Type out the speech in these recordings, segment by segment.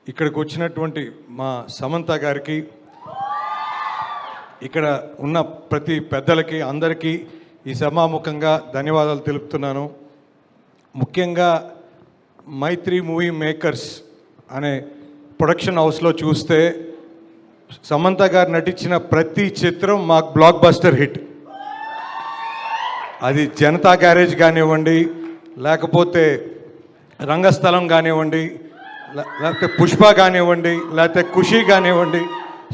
ఇక్కడికి వచ్చినటువంటి మా సమంత గారికి, ఇక్కడ ఉన్న ప్రతి పెద్దలకి అందరికీ ఈ సభాముఖంగా ధన్యవాదాలు తెలుపుతున్నాను. ముఖ్యంగా మైత్రి మూవీ మేకర్స్ అనే ప్రొడక్షన్ హౌస్లో చూస్తే సమంత గారు నటించిన ప్రతి చిత్రం మాకు బ్లాక్ బస్టర్ హిట్. అది జనతా గ్యారేజ్ కానివ్వండి, లేకపోతే రంగస్థలం కానివ్వండి, లేకపోతే పుష్ప కానివ్వండి, లేకపోతే ఖుషి కానివ్వండి.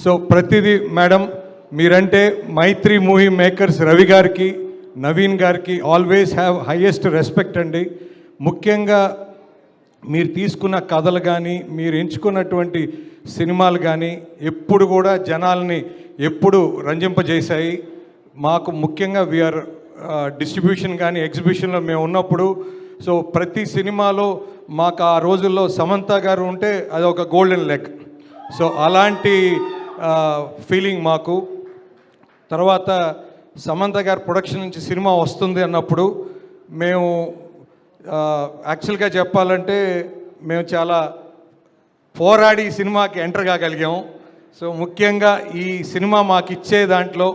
సో ప్రతిదీ మేడం మీరంటే మైత్రి మూవీ మేకర్స్ రవి గారికి, నవీన్ గారికి ఆల్వేస్ హ్యావ్ హైయెస్ట్ రెస్పెక్ట్ అండి. ముఖ్యంగా మీరు తీసుకున్న కథలు కానీ, మీరు ఎంచుకున్నటువంటి సినిమాలు కానీ ఎప్పుడు కూడా జనాల్ని ఎప్పుడు రంజింపజేశాయి. మాకు ముఖ్యంగా వీఆర్ డిస్ట్రిబ్యూషన్ కానీ ఎగ్జిబిషన్లో మేము ఉన్నప్పుడు సో ప్రతి సినిమాలో మాకు ఆ రోజుల్లో సమంత గారు ఉంటే అది ఒక గోల్డెన్ లెగ్. సో అలాంటి ఫీలింగ్ మాకు. తర్వాత సమంత గారు ప్రొడక్షన్ నుంచి సినిమా వస్తుంది అన్నప్పుడు మేము యాక్చువల్గా చెప్పాలంటే మేము చాలా పోరాడి సినిమాకి ఎంటర్ కాగలిగాము. సో ముఖ్యంగా ఈ సినిమా మాకు ఇచ్చే దాంట్లో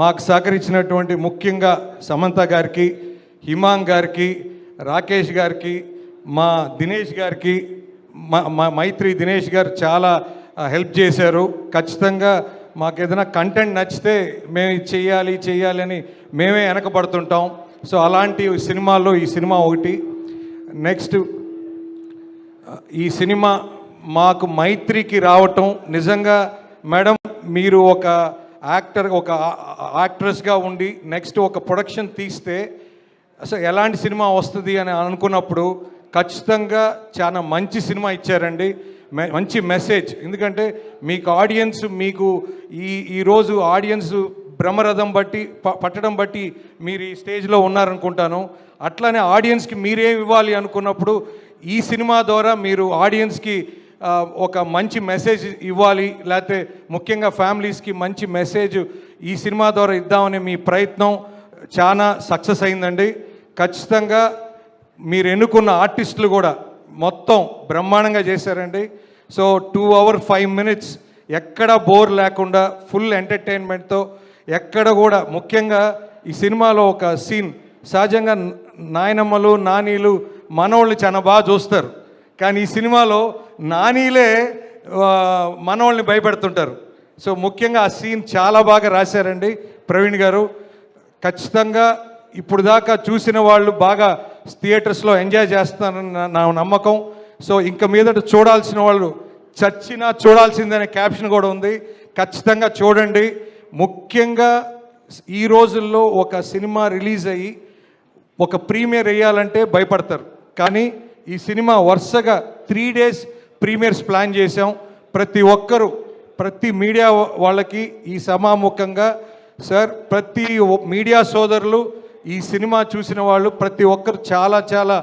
మాకు సహకరించినటువంటి ముఖ్యంగా సమంత గారికి, హిమాంగ్ గారికి, రాకేష్ గారికి, మా దినేష్ గారికి, మా మైత్రి దినేష్ గారు చాలా హెల్ప్ చేశారు. ఖచ్చితంగా మాకు ఏదైనా కంటెంట్ నచ్చితే మేము చెయ్యాలి అని మేమే వెనకబడుతుంటాం. సో అలాంటి సినిమాల్లో ఈ సినిమా ఒకటి. నెక్స్ట్ ఈ సినిమా మాకు మైత్రికి రావటం నిజంగా మేడం మీరు ఒక యాక్ట్రెస్గా ఉండి నెక్స్ట్ ఒక ప్రొడక్షన్ తీస్తే అసలు ఎలాంటి సినిమా వస్తుంది అని అనుకున్నప్పుడు ఖచ్చితంగా చాలా మంచి సినిమా ఇచ్చారండి. మంచి మెసేజ్. ఎందుకంటే మీకు ఆడియన్స్ మీకు ఈరోజు ఆడియన్స్ బ్రహ్మరథం బట్టి పట్టడం బట్టి మీరు ఈ స్టేజ్లో ఉన్నారనుకుంటాను. అట్లానే ఆడియన్స్కి మీరేం ఇవ్వాలి అనుకున్నప్పుడు ఈ సినిమా ద్వారా మీరు ఆడియన్స్కి ఒక మంచి మెసేజ్ ఇవ్వాలి, లేకపోతే ముఖ్యంగా ఫ్యామిలీస్కి మంచి మెసేజ్ ఈ సినిమా ద్వారా ఇద్దామనే మీ ప్రయత్నం చాలా సక్సెస్ అయిందండి. ఖచ్చితంగా మీరు ఎన్నుకున్న ఆర్టిస్టులు కూడా మొత్తం బ్రహ్మాండంగా చేశారండి. సో 2 hours 5 minutes ఎక్కడ బోర్ లేకుండా ఫుల్ ఎంటర్టైన్మెంట్తో ఎక్కడ కూడా ముఖ్యంగా ఈ సినిమాలో ఒక సీన్ సహజంగా నాయనమ్మలు నానీలు మనోళ్ళు చాలా బాగా చూస్తారు, కానీ ఈ సినిమాలో నానీలే మనోళ్ళని భయపెడుతుంటారు. సో ముఖ్యంగా ఆ సీన్ చాలా బాగా రాశారండి ప్రవీణ్ గారు. ఖచ్చితంగా ఇప్పుడు దాకా చూసిన వాళ్ళు బాగా థియేటర్స్లో ఎంజాయ్ చేస్తారని నా నమ్మకం. సో ఇంక మీదట చూడాల్సిన వాళ్ళు చచ్చినా చూడాల్సిందనే క్యాప్షన్ కూడా ఉంది. ఖచ్చితంగా చూడండి. ముఖ్యంగా ఈ రోజుల్లో ఒక సినిమా రిలీజ్ అయ్యి ఒక ప్రీమియర్ వేయాలంటే భయపడతారు, కానీ ఈ సినిమా వరుసగా 3 days ప్రీమియర్స్ ప్లాన్ చేసాం. ప్రతి ఒక్కరూ ప్రతి మీడియా వాళ్ళకి ఈ సమాముఖంగా సార్ ప్రతి మీడియా సోదరులు ఈ సినిమా చూసిన వాళ్ళు ప్రతి ఒక్కరు చాలా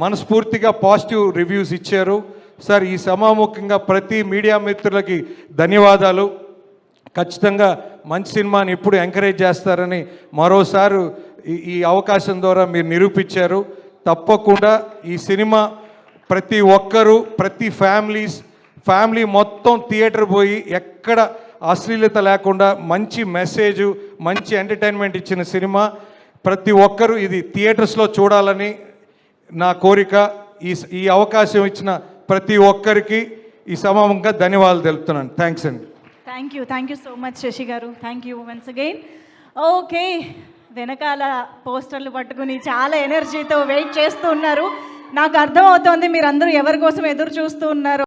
మనస్ఫూర్తిగా పాజిటివ్ రివ్యూస్ ఇచ్చారు. సార్ ఈ సమాముఖంగా ప్రతి మీడియా మిత్రులకి ధన్యవాదాలు. ఖచ్చితంగా మంచి సినిమాని ఎప్పుడు ఎంకరేజ్ చేస్తారని మరోసారి ఈ అవకాశం ద్వారా మీరు నిరూపించారు. తప్పకుండా ఈ సినిమా ప్రతి ఒక్కరూ ప్రతి ఫ్యామిలీ మొత్తం థియేటర్ పోయి ఎక్కడ అశ్లీలత లేకుండా మంచి మెసేజ్ మంచి ఎంటర్టైన్మెంట్ ఇచ్చిన సినిమా. ప్రతి ఒక్కరూ ఇది థియేటర్స్లో చూడాలని నా కోరిక. ఈ అవకాశం ఇచ్చిన ప్రతి ఒక్కరికి ఈ సమాముఖంగా ధన్యవాదాలు తెలుపుతున్నాను. థ్యాంక్స్ అండి. Thank you so much Sashi గారు. Thank you once again. Okay, వెనకాల పోస్టర్లు పట్టుకుని చాలా ఎనర్జీతో వెయిట్ చేస్తూ ఉన్నారు. నాకు అర్థమవుతోంది మీరందరూ ఎవరి కోసం ఎదురు చూస్తూ ఉన్నారు.